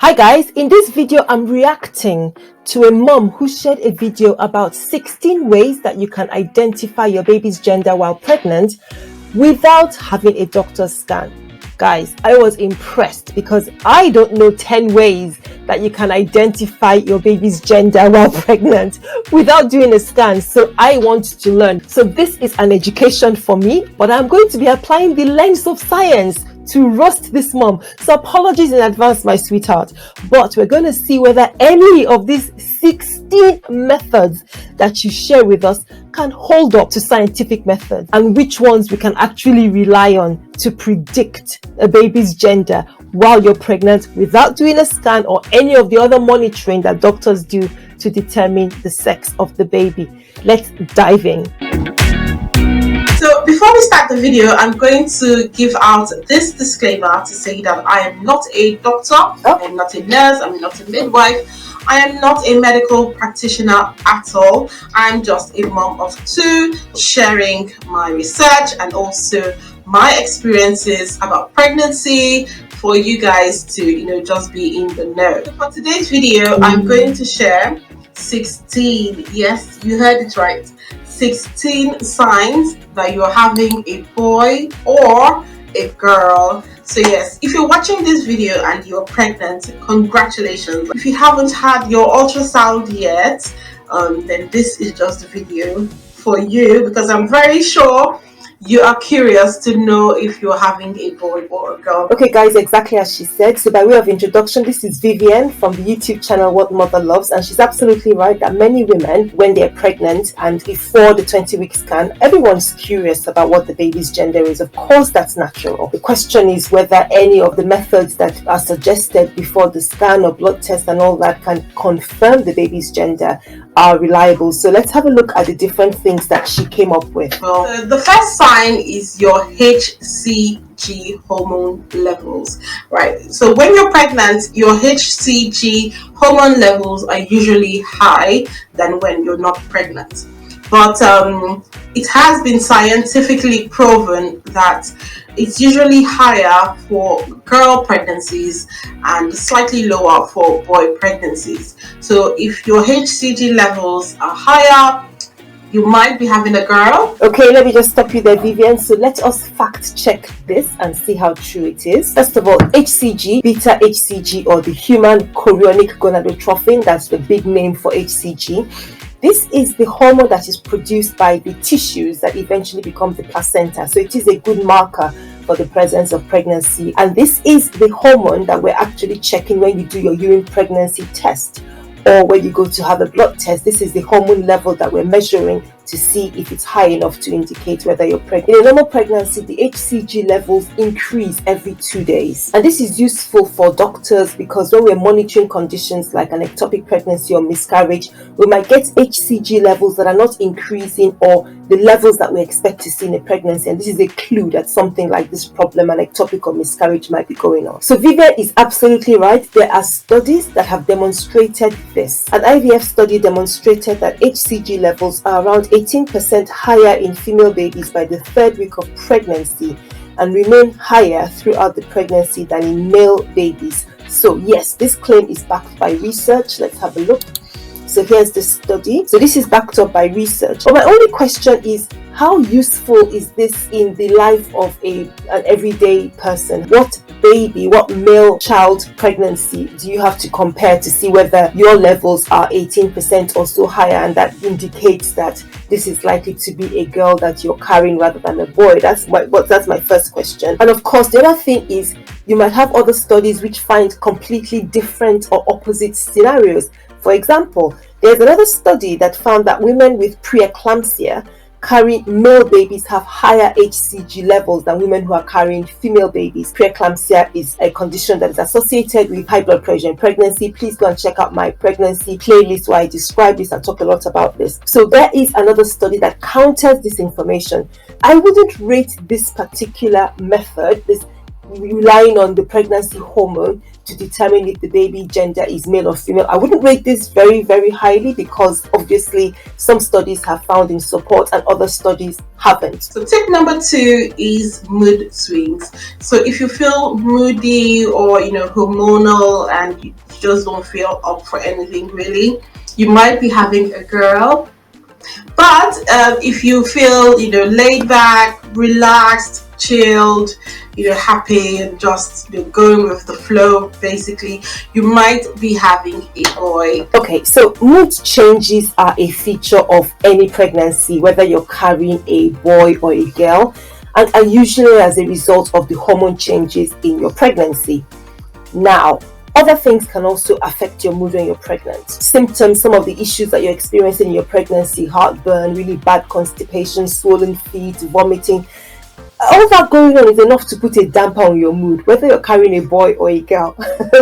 Hi guys, in this video I'm reacting to a mom who shared a video about 16 ways that you can identify your baby's gender while pregnant without having a doctor's scan. Guys, I was impressed because I don't know 10 ways that you can identify your baby's gender while pregnant without doing a scan. So I want to learn. So this is an education for me, but I'm going to be applying the lens of science to roast this mom. So apologies in advance, my sweetheart, but we're going to see whether any of these 16 methods that you share with us can hold up to scientific methods, and which ones we can actually rely on to predict a baby's gender while you're pregnant without doing a scan or any of the other monitoring that doctors do to determine the sex of the baby. Let's dive in. So before we start the video, I'm going to give out this disclaimer to say that I am not a doctor, I am not a nurse, I'm not a midwife, I am not a medical practitioner at all. I'm just a mom of two sharing my research and also my experiences about pregnancy for you guys to, just be in the know. For today's video, I'm going to share 16, yes, you heard it right, 16 signs that you're having a boy or a girl. So yes, if you're watching this video and you're pregnant, congratulations. If you haven't had your ultrasound yet, then this is just a video for you, because I'm very sure you are curious to know if you're having a boy or a girl. Okay guys, exactly as she said. So by way of introduction, this is Vivian from the YouTube channel What Mother Loves, and she's absolutely right that many women, when they're pregnant and before the 20-week scan, everyone's curious about what the baby's gender is. Of course, that's natural. The question is whether any of the methods that are suggested before the scan or blood test and all that can confirm the baby's gender are reliable. So let's have a look at the different things that she came up with. Well, the first sign is your HCG hormone levels, right? So when you're pregnant, your HCG hormone levels are usually high than when you're not pregnant. But it has been scientifically proven that it's usually higher for girl pregnancies and slightly lower for boy pregnancies. So if your HCG levels are higher, you might be having a girl. Okay, let me just stop you there, Vivian. So let us fact check this and see how true it is. First of all, HCG, beta HCG, or the human chorionic gonadotrophin, that's the big name for HCG. This is the hormone that is produced by the tissues that eventually become the placenta. So it is a good marker for the presence of pregnancy. And this is the hormone that we're actually checking when you do your urine pregnancy test, or when you go to have a blood test. This is the hormone level that we're measuring to see if it's high enough to indicate whether you're pregnant. In a normal pregnancy, the HCG levels increase every 2 days. And this is useful for doctors because when we're monitoring conditions like an ectopic pregnancy or miscarriage, we might get HCG levels that are not increasing or the levels that we expect to see in a pregnancy. And this is a clue that something like this problem, an ectopic or miscarriage, might be going on. So Vivian is absolutely right. There are studies that have demonstrated this. An IVF study demonstrated that HCG levels are around 18% higher in female babies by the 3rd week of pregnancy and remain higher throughout the pregnancy than in male babies. So yes, this claim is backed by research. Let's have a look. So here's the study. So this is backed up by research. But my only question is, how useful is this in the life of an everyday person? What baby, what male child pregnancy do you have to compare to see whether your levels are 18% or so higher, and that indicates that this is likely to be a girl that you're carrying rather than a boy? That's my first question. And of course, the other thing is you might have other studies which find completely different or opposite scenarios. For example, there's another study that found that women with preeclampsia carrying male babies have higher HCG levels than women who are carrying female babies. Preeclampsia is a condition that is associated with high blood pressure in pregnancy. Please go and check out my pregnancy playlist where I describe this and talk a lot about this. So there is another study that counters this information. I wouldn't rate this particular method, this relying on the pregnancy hormone, to determine if the baby gender is male or female. I wouldn't rate this very, very highly because obviously some studies have found in support and other studies haven't. So tip number 2 is mood swings. So if you feel moody or hormonal and you just don't feel up for anything really, you might be having a girl. But if you feel laid back, relaxed, chilled, happy, and just going with the flow, basically, you might be having a boy. Okay, so mood changes are a feature of any pregnancy, whether you're carrying a boy or a girl, and are usually as a result of the hormone changes in your pregnancy. Now, other things can also affect your mood when you're pregnant. Symptoms, some of the issues that you're experiencing in your pregnancy: heartburn, really bad constipation, swollen feet, vomiting. All that going on is enough to put a damper on your mood, whether you're carrying a boy or a girl.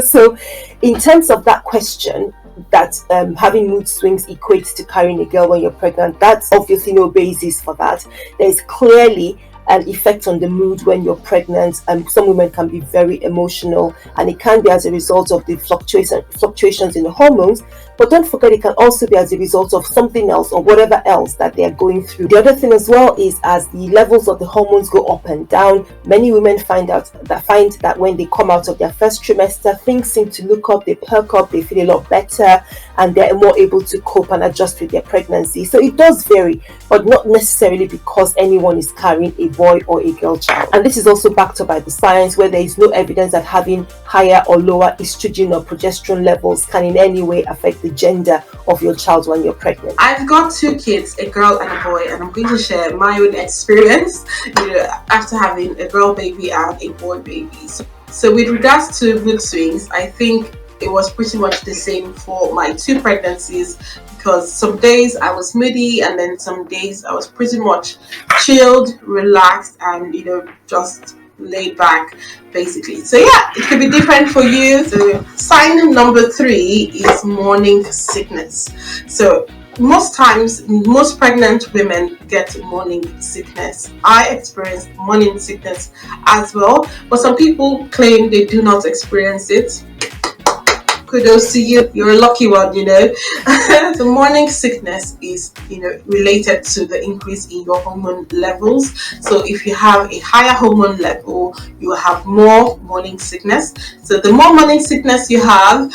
So in terms of that question, that having mood swings equates to carrying a girl when you're pregnant, that's obviously no basis for that. There's clearly an effect on the mood when you're pregnant, and some women can be very emotional, and it can be as a result of the fluctuations in the hormones. But don't forget, it can also be as a result of something else or whatever else that they are going through. The other thing as well is, as the levels of the hormones go up and down, many women find that when they come out of their first trimester, things seem to look up, they perk up, they feel a lot better, and they're more able to cope and adjust with their pregnancy. So it does vary, but not necessarily because anyone is carrying a boy or a girl child. And this is also backed up by the science, where there is no evidence that having higher or lower estrogen or progesterone levels can in any way affect the gender of your child when you're pregnant. I've got 2 kids, a girl and a boy, and I'm going to share my own experience after having a girl baby and a boy baby. So with regards to mood swings, I think it was pretty much the same for my 2 pregnancies, because some days I was moody and then some days I was pretty much chilled, relaxed, and just laid back, basically. So yeah, it could be different for you. So sign number 3 is morning sickness. So most times, most pregnant women get morning sickness. I experienced morning sickness as well, but some people claim they do not experience it. Kudos to you, you're a lucky one. The morning sickness is related to the increase in your hormone levels. So if you have a higher hormone level, you will have more morning sickness. So the more morning sickness you have,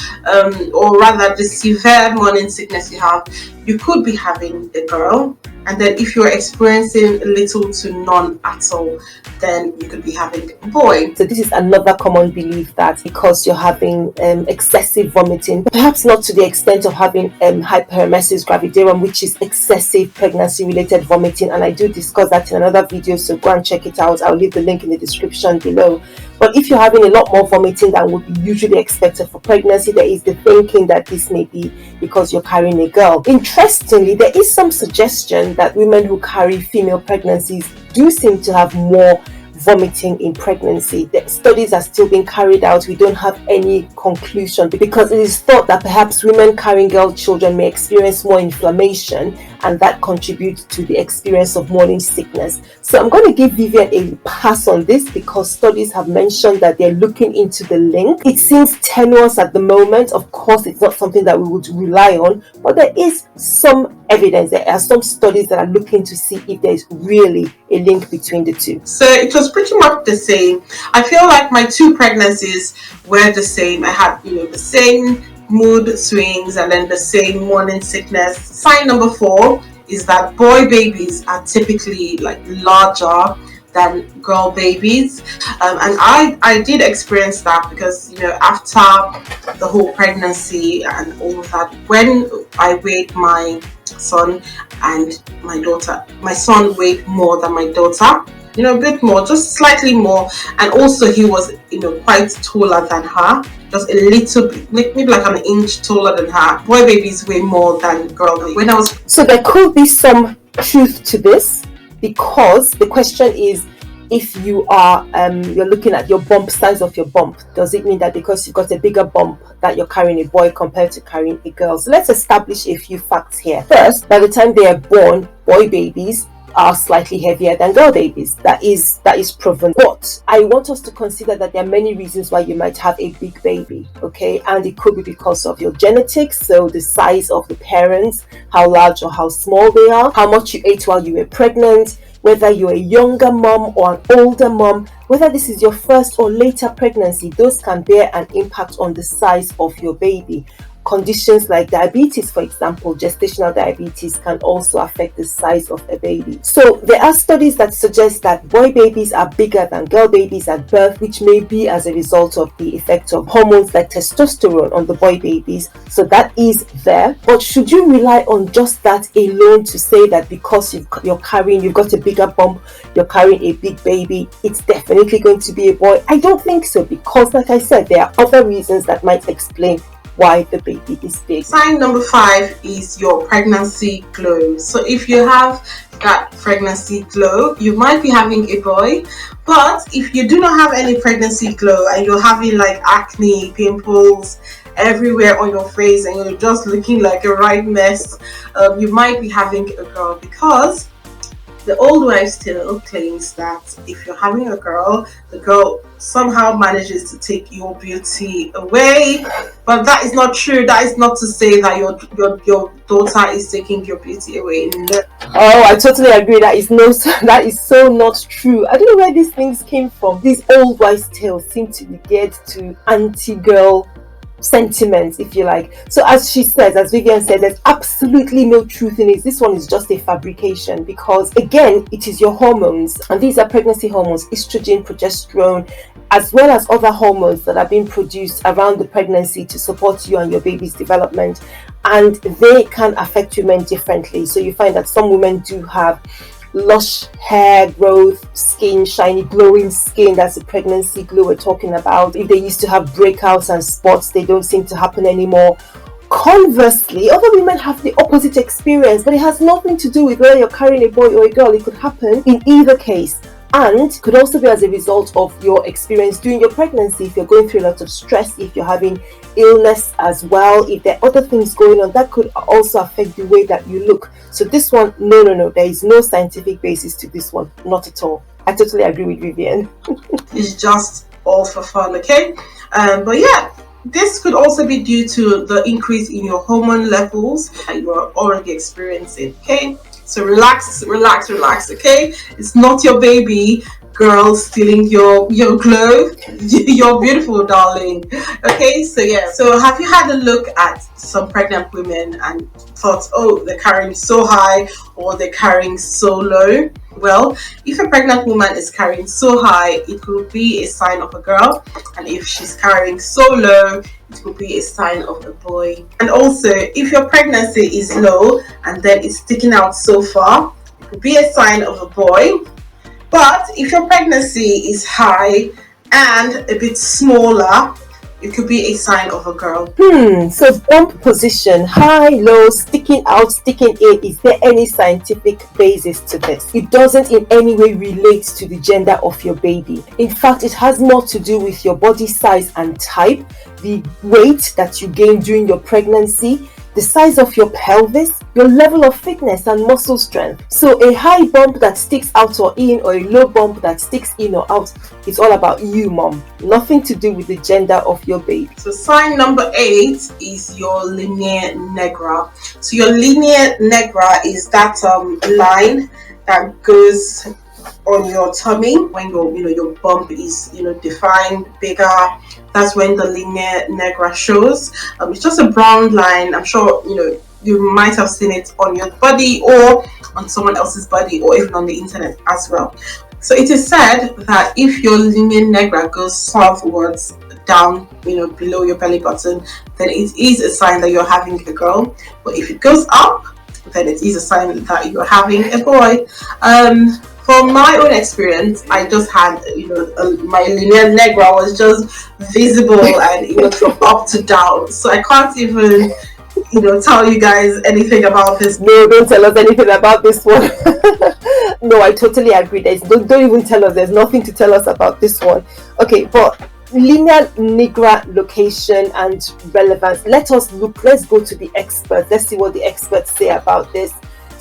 or rather the severe morning sickness you have, you could be having a girl. And then if you're experiencing little to none at all, then you could be having a boy. So this is another common belief, that because you're having excessive vomiting, perhaps not to the extent of having hyperemesis gravidarum, which is excessive pregnancy-related vomiting, and I do discuss that in another video, so go and check it out. I'll leave the link in the description below. But if you're having a lot more vomiting than would be usually expected for pregnancy, there is the thinking that this may be because you're carrying a girl. Interestingly, there is some suggestion that women who carry female pregnancies do seem to have more vomiting in pregnancy. The studies are still being carried out. We don't have any conclusion, because it is thought that perhaps women carrying girl children may experience more inflammation, and that contributes to the experience of morning sickness. So I'm going to give Vivian a pass on this, because studies have mentioned that they're looking into the link. It seems tenuous at the moment. Of course, it's not something that we would rely on, but there is some evidence. There are some studies that are looking to see if there's really a link between the two. So it was pretty much the same. I feel like my 2 pregnancies were the same. I had the same mood swings and then the same morning sickness. Sign number 4 is that boy babies are typically larger than girl babies, and I did experience that, because after the whole pregnancy and all of that, when I weighed my son and my daughter, my son weighed more than my daughter, a bit more, just slightly more, and also he was quite taller than her, just a little bit, maybe like an inch taller than her. Boy babies weigh more than girl babies. So there could be some truth to this, because the question is, if you are you're looking at your bump, size of your bump, does it mean that because you've got a bigger bump that you're carrying a boy compared to carrying a girl? So let's establish a few facts here. First, by the time they are born, boy babies, are slightly heavier than girl babies. That is proven. But I want us to consider that there are many reasons why you might have a big baby, okay? And it could be because of your genetics, so the size of the parents, how large or how small they are, how much you ate while you were pregnant, whether you're a younger mom or an older mom, whether this is your first or later pregnancy. Those can bear an impact on the size of your baby. Conditions like diabetes, for example, gestational diabetes, can also affect the size of a baby. So there are studies that suggest that boy babies are bigger than girl babies at birth, which may be as a result of the effect of hormones like testosterone on the boy babies. So that is there. But should you rely on just that alone to say that because you've got a bigger bump, you're carrying a big baby, it's definitely going to be a boy? I don't think so, because like I said, there are other reasons that might explain why the baby is big. Sign number 5 is your pregnancy glow. So if you have that pregnancy glow, you might be having a boy. But if you do not have any pregnancy glow and you're having like acne, pimples everywhere on your face, and you're just looking like a right mess, you might be having a girl, because the old wives' tale claims that if you're having a girl, the girl somehow manages to take your beauty away. But that is not true. That is not to say that your daughter is taking your beauty away. No. Oh, I totally agree. That is so not true. I don't know where these things came from. These old wives' tales seem to be geared to anti-girl sentiments, if you like. So as Vivian said, there's absolutely no truth in it. This one is just a fabrication, because again, it is your hormones, and these are pregnancy hormones, estrogen, progesterone, as well as other hormones that are being produced around the pregnancy to support you and your baby's development, and they can affect women differently. So you find that some women do have lush hair growth, skin, shiny, glowing skin. That's the pregnancy glow we're talking about. If they used to have breakouts and spots, they don't seem to happen anymore. Conversely, other women have the opposite experience, but it has nothing to do with whether you're carrying a boy or a girl. It could happen in either case, and could also be as a result of your experience during your pregnancy. If you're going through a lot of stress, if you're having illness as well, if there are other things going on, that could also affect the way that you look. So this one, no, there is no scientific basis to this one, not at all. I totally agree with Vivian. It's just all for fun, okay? But yeah, this could also be due to the increase in your hormone levels that you are already experiencing, okay? So relax, okay? It's not your baby girl stealing your glow. You're beautiful, darling. Okay, so yeah. So have you had a look at some pregnant women and thought, oh, they're carrying so high or they're carrying so low? Well, if a pregnant woman is carrying so high, it could be a sign of a girl, and if she's carrying so low, it could be a sign of a boy. And also, if your pregnancy is low and then it's sticking out so far, it could be a sign of a boy. But if your pregnancy is high and a bit smaller, it could be a sign of a girl. So bump position, high, low, sticking out, sticking in, is there any scientific basis to this? It doesn't in any way relate to the gender of your baby. In fact, it has more to do with your body size and type, the weight that you gain during your pregnancy, the size of your pelvis, your level of fitness and muscle strength. So a high bump that sticks out or in, or a low bump that sticks in or out, it's all about you, mom. Nothing to do with the gender of your baby. So sign number 8 is your linea nigra. So your linea nigra is that line that goes on your tummy when your bump is defined, bigger. That's when the linea nigra shows. It's just a brown line. I'm sure you might have seen it on your body or on someone else's body, or even on the internet as well. So it is said that if your linea nigra goes southwards, down below your belly button, then it is a sign that you're having a girl. But if it goes up, then it is a sign that you're having a boy. From my own experience, I just had, my linea nigra was just visible and it was from up to down. So I can't even, tell you guys anything about this. No, don't tell us anything about this one. No, I totally agree. Don't even tell us. There's nothing to tell us about this one. Okay, but linea nigra location and relevance. Let's go to the experts. Let's see what the experts say about this.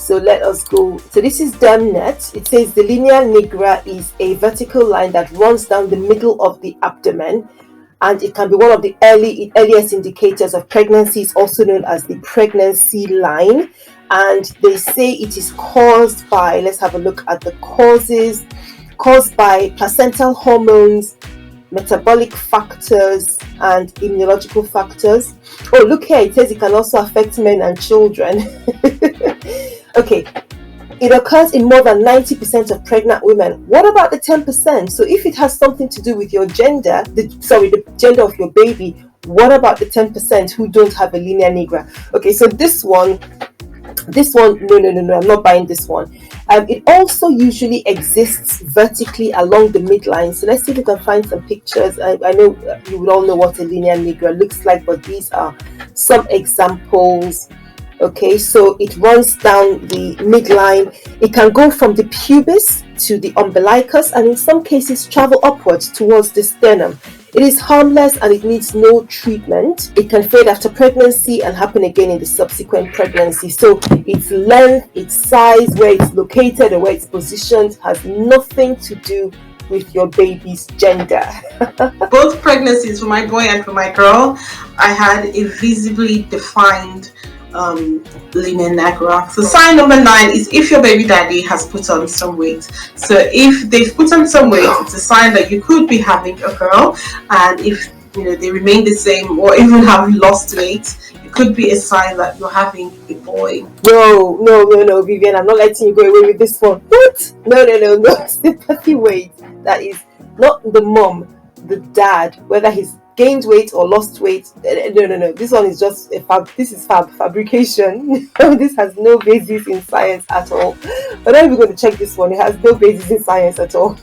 So let us go. So this is DermNet. It says the linea nigra is a vertical line that runs down the middle of the abdomen, and it can be one of the earliest indicators of pregnancy. It's also known as the pregnancy line. And they say it is caused by, let's have a look at the causes, caused by placental hormones, metabolic factors, and immunological factors. Oh, look here, it says it can also affect men and children. Okay, it occurs in more than 90% of pregnant women. What about the 10%? So if it has something to do with your gender, the gender of your baby, what about the 10% who don't have a linea nigra? Okay, so this one, no, I'm not buying this one. It also usually exists vertically along the midline. So let's see if we can find some pictures. I know you would all know what a linea nigra looks like, but these are some examples. Okay, so it runs down the midline. It can go from the pubis to the umbilicus, and in some cases travel upwards towards the sternum. It is harmless and it needs no treatment. It can fade after pregnancy and happen again in the subsequent pregnancy. So its length, its size, where it's located or where it's positioned has nothing to do with your baby's gender. Both pregnancies, for my boy and for my girl, I had a visibly defined linea nigra. So sign number 9 is if your baby daddy has put on some weight. So if they've put on some weight, it's a sign that you could be having a girl. And if they remain the same or even have lost weight, it could be a sign that you're having a boy. No, Vivian, I'm not letting you go away with this one. What? No. Sympathy weight. That is not the mom, the dad, whether he's gained weight or lost weight. No. This one is just this is fabrication. This has no basis in science at all. But I'm going to check this one. It has no basis in science at all.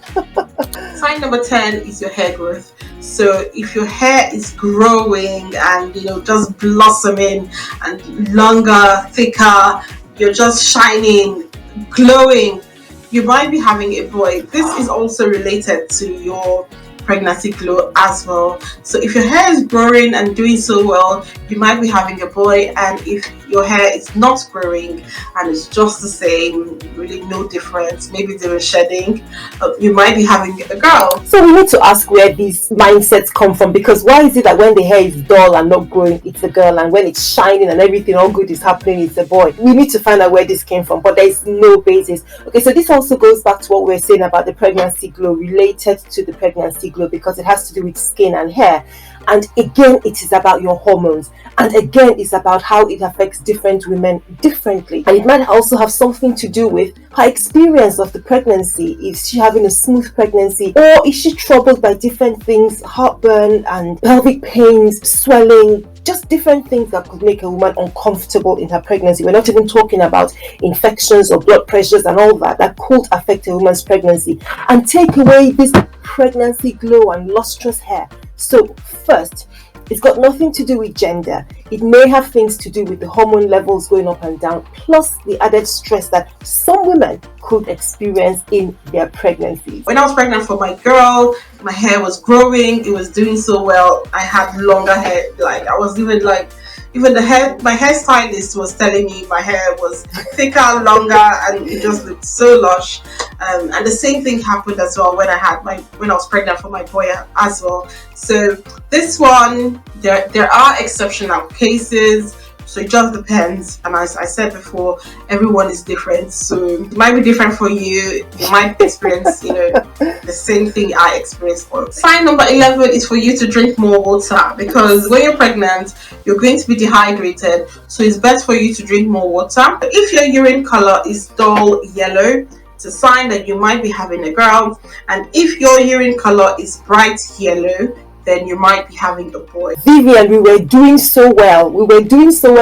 Sign number 10 is your hair growth. So if your hair is growing and just blossoming and longer, thicker, you're just shining, glowing, you might be having a boy. This is also related to your pregnancy glow as well. So if your hair is growing and doing so well, you might be having a boy, and if your hair is not growing and it's just the same, really no difference, maybe they were shedding, you might be having a girl. So we need to ask where these mindsets come from, because why is it that when the hair is dull and not growing, it's a girl, and when it's shining and everything all good is happening, it's a boy? We need to find out where this came from, but there is no basis. Okay, so this also goes back to what we were saying about the pregnancy glow, related to the pregnancy glow, because it has to do with skin and hair. And again, it is about your hormones. And again, it's about how it affects different women differently. And it might also have something to do with her experience of the pregnancy. Is she having a smooth pregnancy, or is she troubled by different things, heartburn and pelvic pains, swelling, just different things that could make a woman uncomfortable in her pregnancy. We're not even talking about infections or blood pressures and all that could affect a woman's pregnancy and take away this pregnancy glow and lustrous hair. So first, it's got nothing to do with gender. It may have things to do with the hormone levels going up and down, plus the added stress that some women could experience in their pregnancies. When I was pregnant for my girl, my hair was growing, it was doing so well. I had longer hair, I was even my hairstylist was telling me my hair was thicker, longer, and it just looked so lush. And the same thing happened as well when I was pregnant for my boy as well. So this one, there are exceptional cases. So it just depends, and as I said before, everyone is different, so it might be different for you. You might experience the same thing I experienced. Sign number 11 is for you to drink more water, because when you're pregnant, you're going to be dehydrated, so it's best for you to drink more water. If your urine color is dull yellow, it's a sign that you might be having a girl. And if your urine color is bright yellow, then you might be having a boy. Vivian, we were doing so well.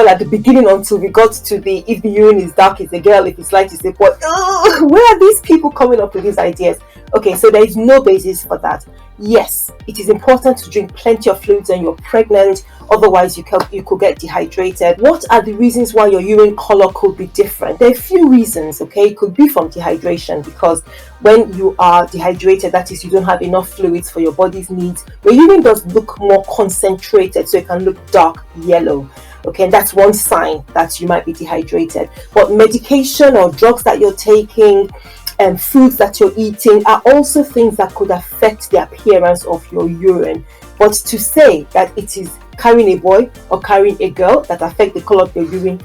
At the beginning until we got to if the urine is dark, it's a girl, if it's light, it's a boy. Where are these people coming up with these ideas? Okay, so there is no basis for that. Yes, it is important to drink plenty of fluids when you're pregnant, otherwise you could get dehydrated. What are the reasons why your urine color could be different? There are a few reasons, okay? It could be from dehydration, because when you are dehydrated, that is, you don't have enough fluids for your body's needs, your urine does look more concentrated, so it can look dark yellow. Okay, and that's one sign that you might be dehydrated. But medication or drugs that you're taking and foods that you're eating are also things that could affect the appearance of your urine. But to say that it is carrying a boy or carrying a girl that affect the color of your urine,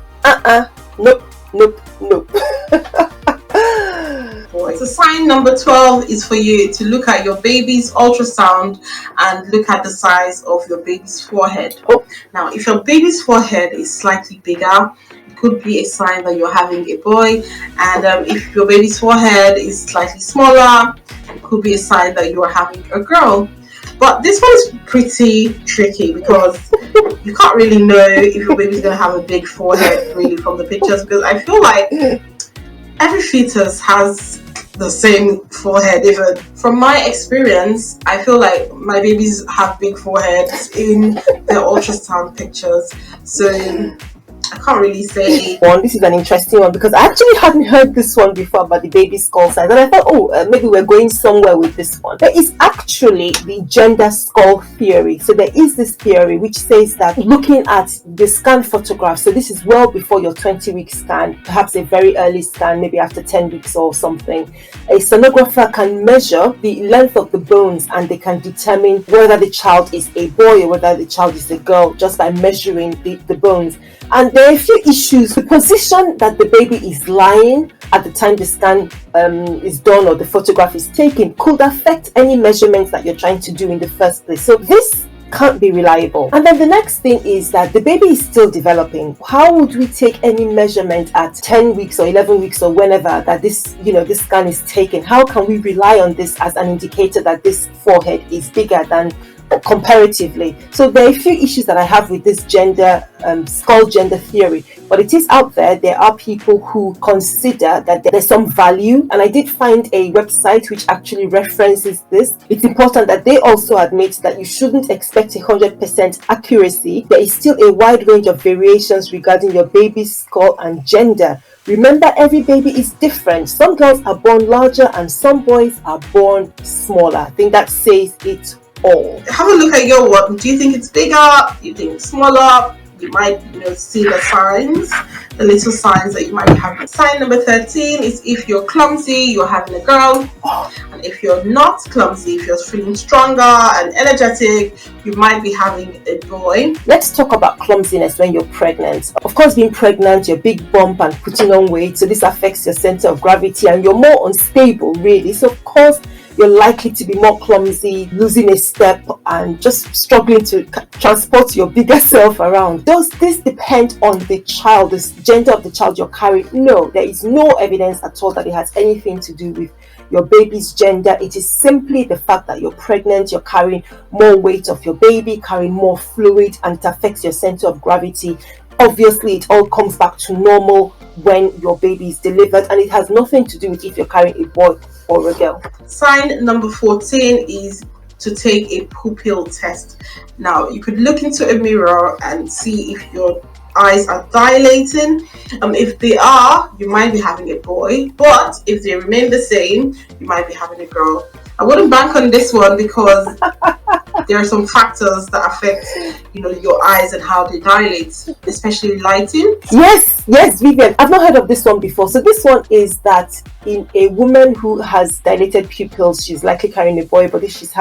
nope. So sign number 12 is for you to look at your baby's ultrasound and look at the size of your baby's forehead. Now, if your baby's forehead is slightly bigger, it could be a sign that you're having a boy. And if your baby's forehead is slightly smaller, it could be a sign that you are having a girl. But this one is pretty tricky because you can't really know if your baby's going to have a big forehead really from the pictures, because I feel like every fetus has the same forehead. Even from my experience, I feel like my babies have big foreheads in their ultrasound pictures. So I can't really say. This is an interesting one because I actually hadn't heard this one before about the baby skull size, and I thought, maybe we're going somewhere with this one. There is actually the gender skull theory. So there is this theory which says that looking at the scan photograph, so this is well before your 20-week scan, perhaps a very early scan, maybe after 10 weeks or something, a sonographer can measure the length of the bones and they can determine whether the child is a boy or whether the child is a girl just by measuring the bones. And there are a few issues. The position that the baby is lying at the time the scan is done or the photograph is taken could affect any measurements that you're trying to do in the first place. So this can't be reliable. And then the next thing is that the baby is still developing. How would we take any measurement at 10 weeks or 11 weeks or whenever that this scan is taken? How can we rely on this as an indicator that this forehead is bigger than comparatively? So there are a few issues that I have with this skull gender theory, but it is out there. There are people who consider that there's some value, and I did find a website which actually references this. It's important that they also admit that you shouldn't expect 100% accuracy. There is still a wide range of variations regarding your baby's skull and gender. Remember, every baby is different. Some girls are born larger and some boys are born smaller. I think that says it all. Have a look at your one. Do you think it's bigger? Do you think it's smaller? You might see the signs, the little signs that you might be having. Sign number 13 is if you're clumsy, you're having a girl. And if you're not clumsy, if you're feeling stronger and energetic, you might be having a boy. Let's talk about clumsiness when you're pregnant. Of course, being pregnant, you're big bump and putting on weight, so this affects your center of gravity and you're more unstable, really. So of course, you're likely to be more clumsy, losing a step and just struggling to transport your bigger self around. Does this depend on the child, the gender of the child you're carrying? No, there is no evidence at all that it has anything to do with your baby's gender. It is simply the fact that you're pregnant, you're carrying more weight of your baby, carrying more fluid, and it affects your center of gravity. Obviously, it all comes back to normal when your baby is delivered, and it has nothing to do with if you're carrying a boy or a girl. Sign number 14 is to take a pupil test. Now, you could look into a mirror and see if your eyes are dilating. If they are, you might be having a boy, but if they remain the same, you might be having a girl. I wouldn't bank on this one because there are some factors that affect your eyes and how they dilate, especially lighting. Yes, Vivian, I've not heard of this one before. So this one is that in a woman who has dilated pupils, she's likely carrying a boy, but if she's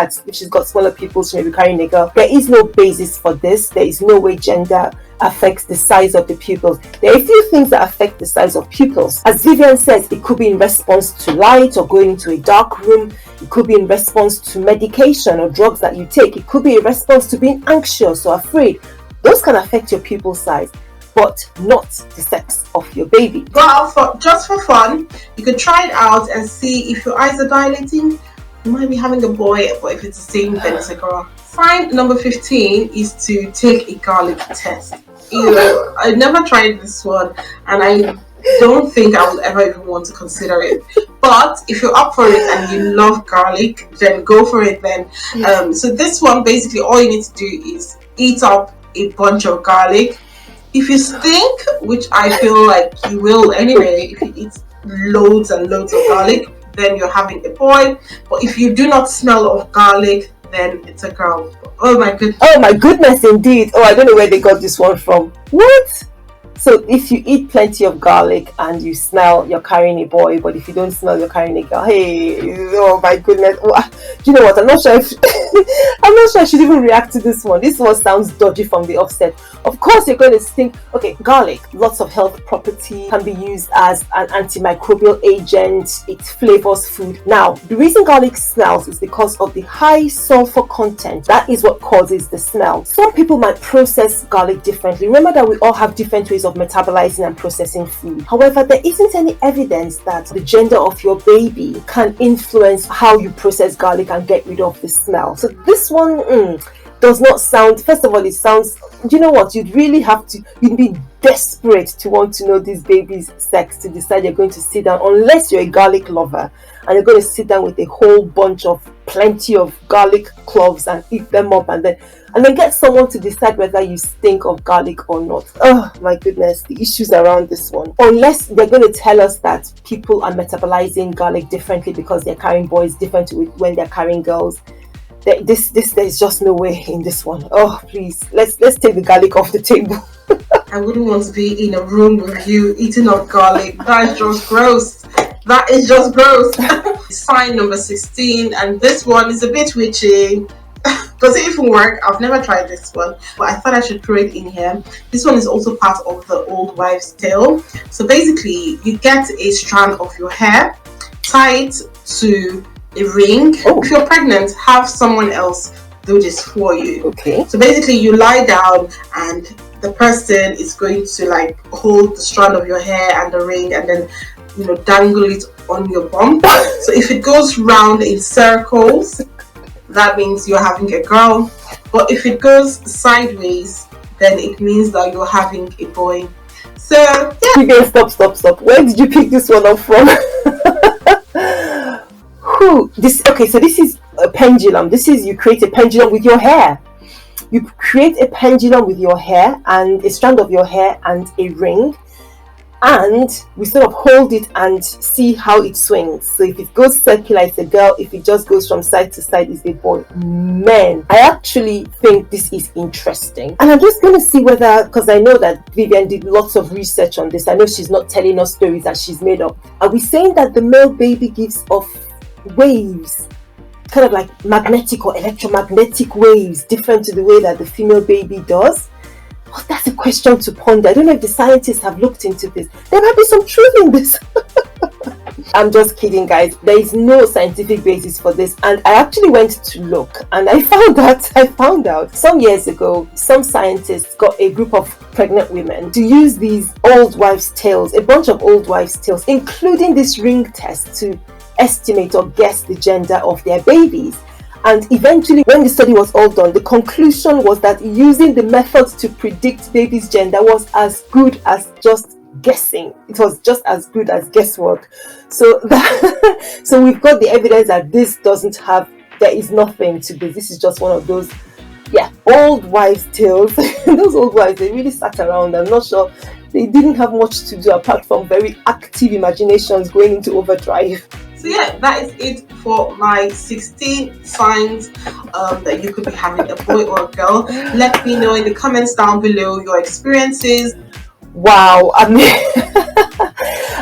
got smaller pupils, she may be carrying a girl. There is no basis for this. There is no way gender affects the size of the pupils. There are a few things that affect the size of pupils. As Vivian says, it could be in response to light or going into a dark room. It could be in response to medication or drugs that you take. It could be in response to being anxious or afraid. Those can affect your pupil size, but not the sex of your baby. Well, just for fun, you could try it out and see if your eyes are dilating. You might be having a boy, but if it's the same, then it's a girl. Sign number 15 is to take a garlic test. I never tried this one, and I don't think I would ever even want to consider it. But if you're up for it and you love garlic, then go for it then. So this one, basically, all you need to do is eat up a bunch of garlic. If you stink, which I feel like you will anyway, if you eat loads and loads of garlic, then you're having a boy. But if you do not smell of garlic, then it's a girl. Oh my goodness. Oh my goodness, indeed. Oh, I don't know where they got this one from. What? So if you eat plenty of garlic and you smell, you're carrying a boy, but if you don't smell, you're carrying a girl. Hey, oh my goodness. Oh, do you know what? I'm not sure if I'm not sure I should even react to this one. This one sounds dodgy from the offset. Of course, you're going to think, okay, garlic, lots of health property, can be used as an antimicrobial agent. It flavors food. Now, the reason garlic smells is because of the high sulfur content. That is what causes the smell. Some people might process garlic differently. Remember that we all have different ways of metabolizing and processing food. However, there isn't any evidence that the gender of your baby can influence how you process garlic and get rid of the smell. So this one does not sound, first of all, it sounds, you know what, you'd be desperate to want to know this baby's sex to decide you're going to sit down, unless you're a garlic lover and you're going to sit down with a whole bunch of plenty of garlic cloves and eat them up and then get someone to decide whether you stink of garlic or not. Oh my goodness, the issues around this one. Unless they're going to tell us that people are metabolizing garlic differently because they're carrying boys differently when they're carrying girls. There's just no way in this one. Oh please, let's take the garlic off the table. I wouldn't want to be in a room with you eating up garlic. That is just gross. That is just gross. Sign number 16, and this one is a bit witchy. Does it even work? I've never tried this one, but I thought I should throw it in here. This one is also part of the old wives' tale. So basically, you get a strand of your hair, tie it to a ring. If you're pregnant, have someone else do this for you. Okay. So basically, you lie down and the person is going to like hold the strand of your hair and the ring and then dangle it on your bum. So if it goes round in circles, that means you're having a girl, but if it goes sideways, then it means that you're having a boy. So yeah. Okay, stop. Where did you pick this one up from? So this is a pendulum. You create a pendulum with your hair. You create a pendulum with your hair and a strand of your hair and a ring, and we sort of hold it and see how it swings. So if it goes circular, it's a girl. If it just goes from side to side, it's a boy. Man, I actually think this is interesting, and I'm just going to see whether, because I know that Vivian did lots of research on this. I know she's not telling us stories that she's made up. Are we saying that the male baby gives off waves, kind of like magnetic or electromagnetic waves, different to the way that the female baby does? Well, that's a question to ponder. I don't know if the scientists have looked into this. There might be some truth in this. I'm just kidding, guys. There is no scientific basis for this, and I actually went to look, and I found out some years ago, some scientists got a group of pregnant women to use these old wives' tales, a bunch of old wives' tales, including this ring test, to estimate or guess the gender of their babies. And eventually, when the study was all done, the conclusion was that using the methods to predict baby's gender was as good as just guessing. It was just as good as guesswork. So we've got the evidence that there is nothing to this. This is just one of those, old wives' tales. Those old wives, they really sat around. I'm not sure they didn't have much to do apart from very active imaginations going into overdrive. So yeah, that is it for my 16 signs that you could be having a boy or a girl. Let me know in the comments down below your experiences. Wow,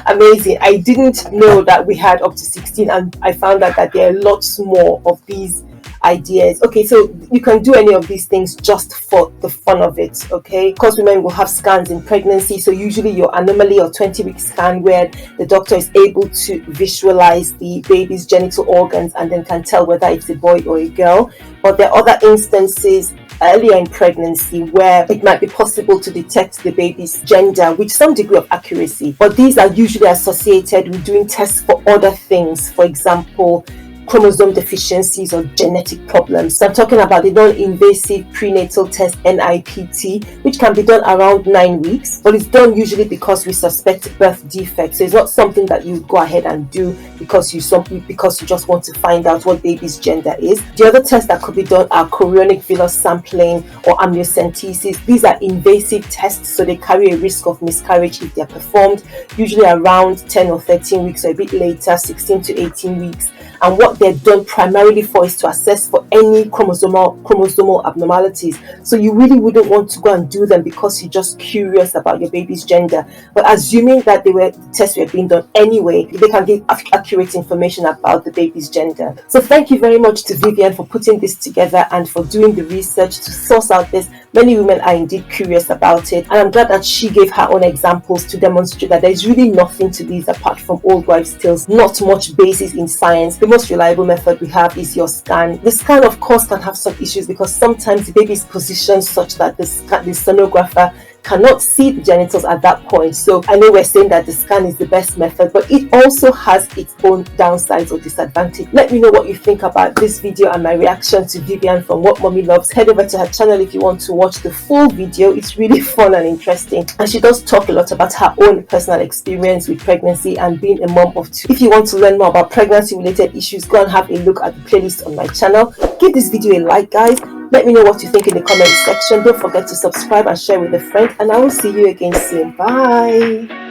amazing. I didn't know that we had up to 16, and I found out that there are lots more of these ideas. Okay, so you can do any of these things just for the fun of it. Okay, of course, women will have scans in pregnancy, so usually your anomaly or 20-week scan where the doctor is able to visualize the baby's genital organs and then can tell whether it's a boy or a girl. But there are other instances earlier in pregnancy where it might be possible to detect the baby's gender with some degree of accuracy, but these are usually associated with doing tests for other things, for example chromosome deficiencies or genetic problems. So I'm talking about the non-invasive prenatal test, NIPT, which can be done around 9 weeks, but it's done usually because we suspect birth defects. So it's not something that you go ahead and do because you just want to find out what baby's gender is. The other tests that could be done are chorionic villus sampling or amniocentesis. These are invasive tests, so they carry a risk of miscarriage if they're performed, usually around 10 or 13 weeks or a bit later, 16 to 18 weeks. and what they're done primarily for is to assess for any chromosomal abnormalities. So you really wouldn't want to go and do them because you're just curious about your baby's gender. But assuming that tests were being done anyway, they can give accurate information about the baby's gender. So thank you very much to Vivian for putting this together and for doing the research to source out this. Many women are indeed curious about it, and I'm glad that she gave her own examples to demonstrate that there's really nothing to these apart from old wives' tales, not much basis in science. The most reliable method we have is your scan. The scan, of course, can have some issues because sometimes the baby is positioned such that the sonographer cannot see the genitals at that point. So I know we're saying that the scan is the best method, but it also has its own downsides or disadvantages. Let me know what you think about this video and my reaction to Vivian from What Mommy Loves. Head over to her channel if you want to watch the full video. It's really fun and interesting, and she does talk a lot about her own personal experience with pregnancy and being a mom of two. If you want to learn more about pregnancy related issues, go and have a look at the playlist on my channel. Give this video a like, guys. Let me know what you think in the comment section. Don't forget to subscribe and share with a friend, and I will see you again soon. Bye.